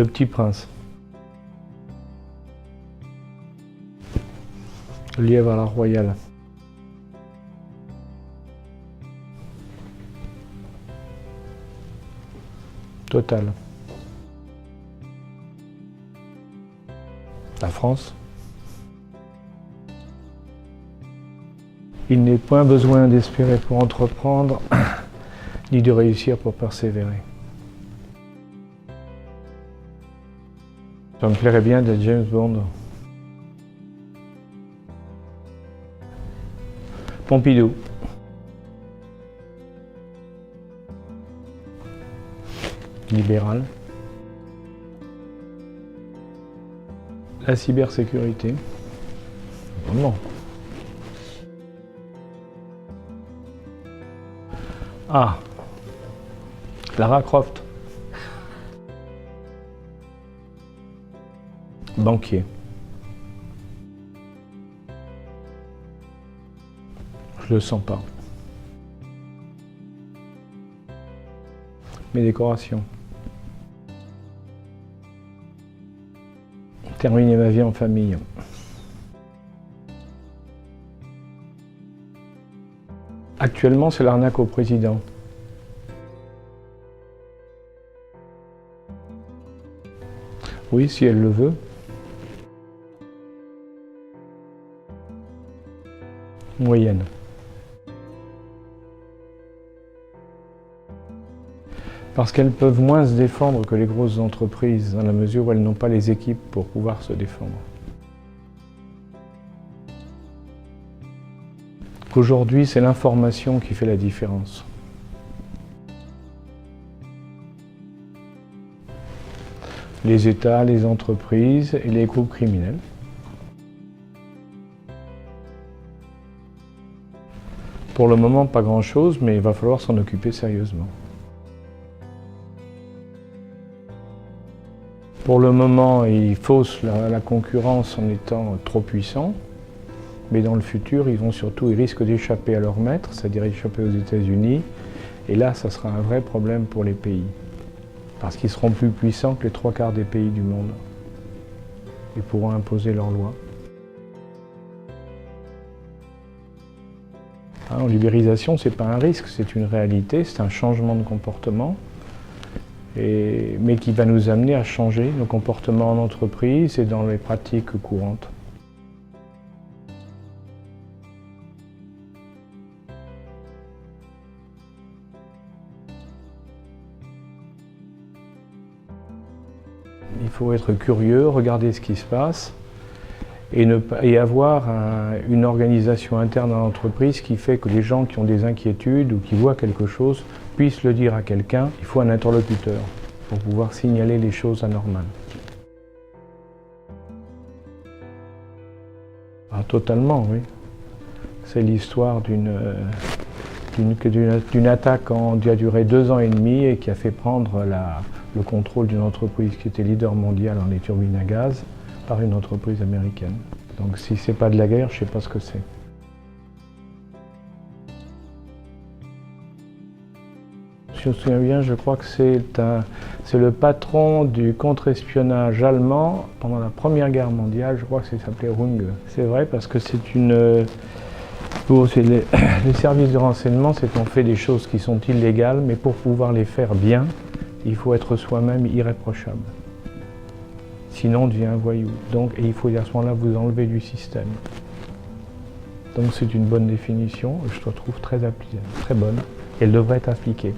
Le Petit Prince. Le Lièvre à la Royale. Total. La France. Il n'est point besoin d'espérer pour entreprendre, ni de réussir pour persévérer. Ça me plairait bien d'être James Bond. Pompidou. Libéral. La cybersécurité. Non. Ah. Lara Croft. Banquier. Je le sens pas. Mes décorations. Terminer ma vie en famille. Actuellement, c'est l'arnaque au président. Oui, si elle le veut. Moyenne. Parce qu'elles peuvent moins se défendre que les grosses entreprises, dans la mesure où elles n'ont pas les équipes pour pouvoir se défendre. Qu'aujourd'hui, c'est l'information qui fait la différence. Les États, les entreprises et les groupes criminels. Pour le moment, pas grand-chose, mais il va falloir s'en occuper sérieusement. Pour le moment, ils faussent la concurrence en étant trop puissants, mais dans le futur, ils risquent d'échapper à leur maître, c'est-à-dire échapper aux États-Unis, et là, ça sera un vrai problème pour les pays, parce qu'ils seront plus puissants que les 3/4 des pays du monde. Ils pourront imposer leurs lois. En libéralisation, ce n'est pas un risque, c'est une réalité, c'est un changement de comportement, mais qui va nous amener à changer nos comportements en entreprise et dans les pratiques courantes. Il faut être curieux, regarder ce qui se passe et avoir une organisation interne à l'entreprise qui fait que les gens qui ont des inquiétudes ou qui voient quelque chose puissent le dire à quelqu'un. Il faut un interlocuteur pour pouvoir signaler les choses anormales. Ah, totalement, oui. C'est l'histoire d'une attaque qui a duré 2 ans et demi et qui a fait prendre le contrôle d'une entreprise qui était leader mondial dans les turbines à gaz par une entreprise américaine. Donc si c'est pas de la guerre, je sais pas ce que c'est. Si je me souviens bien, je crois que c'est le patron du contre-espionnage allemand pendant la Première Guerre mondiale, je crois que ça s'appelait Runge. C'est vrai parce que les services de renseignement, c'est qu'on fait des choses qui sont illégales, mais pour pouvoir les faire bien, il faut être soi-même irréprochable. Sinon, on devient un voyou. Et il faut à ce moment-là vous enlever du système. Donc c'est une bonne définition, je la trouve très bonne. Elle devrait être appliquée.